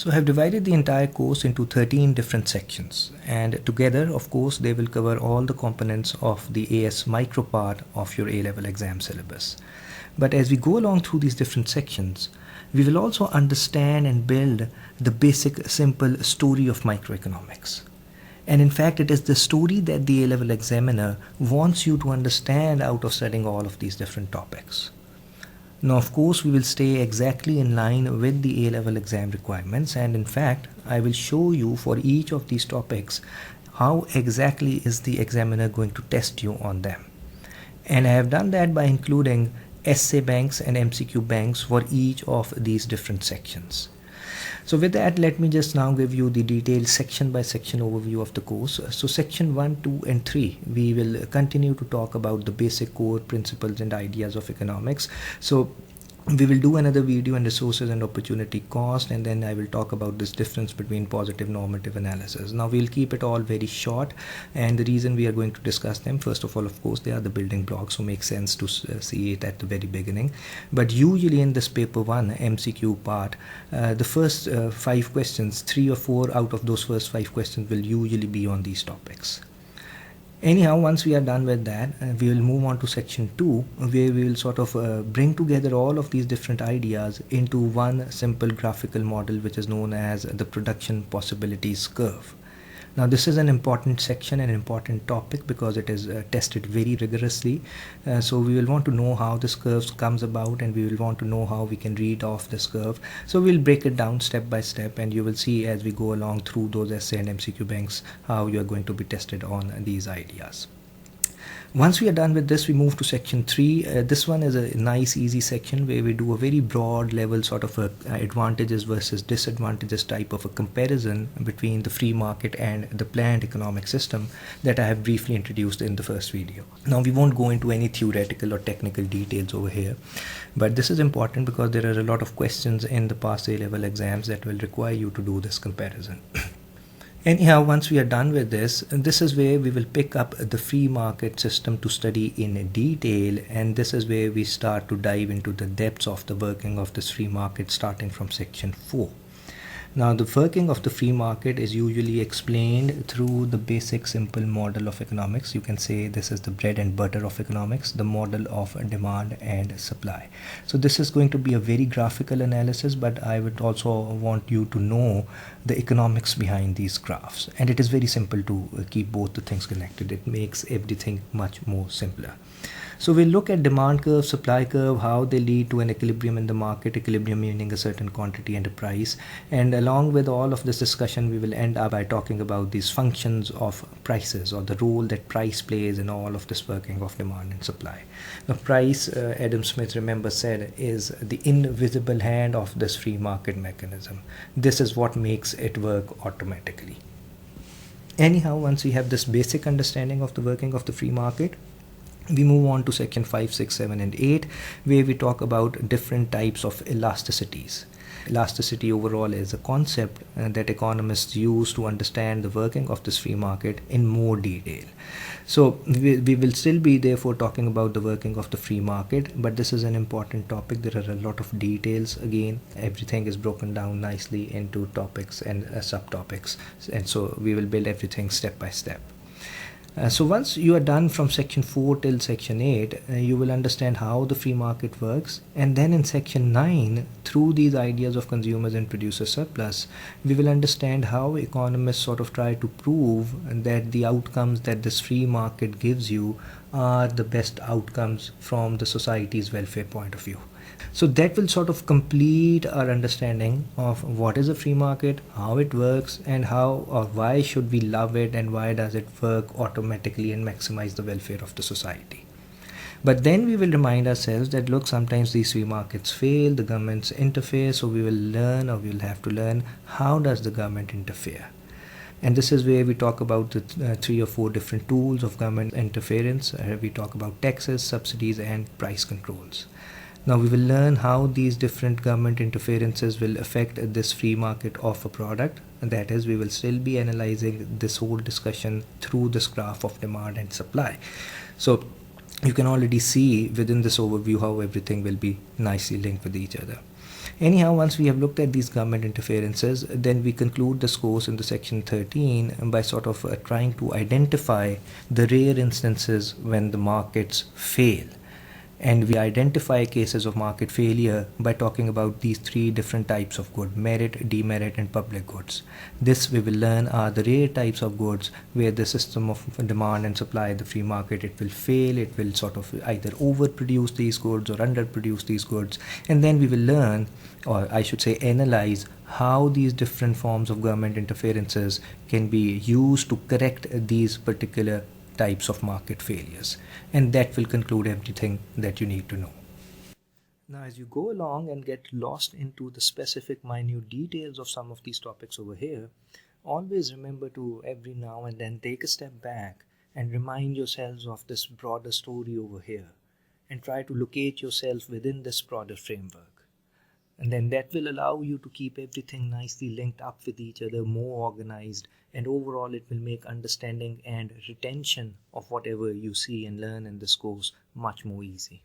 So I have divided the entire course into 13 different sections, and together, of course, they will cover all the components of the AS micro part of your A-level exam syllabus. But as we go along through these different sections, we will also understand and build the basic simple story of microeconomics. And in fact, it is the story that the A-level examiner wants you to understand out of studying all of these different topics. Now, of course, we will stay exactly in line with the A-level exam requirements, and in fact, I will show you for each of these topics how exactly is the examiner going to test you on them. And I have done that by including essay banks and MCQ banks for each of these different sections. So with that, let me just now give you the detailed section by section overview of the course. So section 1, 2 and 3, we will continue to talk about the basic core principles and ideas of economics. So we will do another video on resources and opportunity cost, and then I will talk about this difference between positive normative analysis. Now we'll keep it all very short, and the reason we are going to discuss them, first of all, of course, they are the building blocks, so makes sense to see it at the very beginning. But usually in this paper 1 MCQ part, the first 5 questions, 3 or 4 out of those first 5 questions will usually be on these topics. Anyhow, once we are done with that, we will move on to section 2, where we will sort of bring together all of these different ideas into one simple graphical model, which is known as the production possibilities curve. Now this is an important section, an important topic, because it is tested very rigorously. So we will want to know how this curve comes about, and we will want to know how we can read off this curve. So we'll break it down step by step, and you will see as we go along through those essay and MCQ banks how you are going to be tested on these ideas. Once we are done with this, we move to section 3. This one is a nice easy section where we do a very broad level sort of advantages versus disadvantages type of a comparison between the free market and the planned economic system that I have briefly introduced in the first video. Now we won't go into any theoretical or technical details over here, but this is important because there are a lot of questions in the past A-level exams that will require you to do this comparison. Anyhow, once we are done with this is where we will pick up the free market system to study in detail, and this is where we start to dive into the depths of the working of this free market starting from section 4. Now the working of the free market is usually explained through the basic simple model of economics. You can say this is the bread and butter of economics, the model of demand and supply. So this is going to be a very graphical analysis, but I would also want you to know the economics behind these graphs, and it is very simple to keep both the things connected. It makes everything much more simpler. So we'll look at demand curve, supply curve, how they lead to an equilibrium in the market, equilibrium meaning a certain quantity and a price. And along with all of this discussion, we will end up by talking about these functions of prices, or the role that price plays in all of this working of demand and supply. Now price, Adam Smith, remember, said, is the invisible hand of this free market mechanism. This is what makes it work automatically. Anyhow, once we have this basic understanding of the working of the free market, we move on to section 5, 6, 7 and 8, where we talk about different types of elasticities. Elasticity overall is a concept that economists use to understand the working of this free market in more detail. So we will still be therefore talking about the working of the free market, but this is an important topic. There are a lot of details. Again, everything is broken down nicely into topics and subtopics, and so we will build everything step by step. So once you are done from section 4 till section 8, you will understand how the free market works, and then in section 9, through these ideas of consumers and producer surplus, we will understand how economists sort of try to prove that the outcomes that this free market gives you are the best outcomes from the society's welfare point of view. So that will sort of complete our understanding of what is a free market, how it works, and how or why should we love it, and why does it work automatically and maximize the welfare of the society. But then we will remind ourselves that, look, sometimes these free markets fail, the governments interfere, so we will learn, or we will have to learn, how does the government interfere. And this is where we talk about the 3 or 4 different tools of government interference. We talk about taxes, subsidies and price controls. Now we will learn how these different government interferences will affect this free market of a product, and that is, we will still be analyzing this whole discussion through this graph of demand and supply. So you can already see within this overview how everything will be nicely linked with each other. Anyhow, once we have looked at these government interferences, then we conclude this course in the section 13 by sort of trying to identify the rare instances when the markets fail. And we identify cases of market failure by talking about these three different types of good: merit, demerit, and public goods. This we will learn are the rare types of goods where the system of demand and supply, the free market, it will fail. It will sort of either overproduce these goods or underproduce these goods. And then we will learn, or I should say analyze, how these different forms of government interferences can be used to correct these particular types of market failures. And that will conclude everything that you need to know. Now, as you go along and get lost into the specific minute details of some of these topics over here, always remember to every now and then take a step back and remind yourselves of this broader story over here, and try to locate yourself within this broader framework. And then that will allow you to keep everything nicely linked up with each other, more organized, and overall it will make understanding and retention of whatever you see and learn in this course much more easy.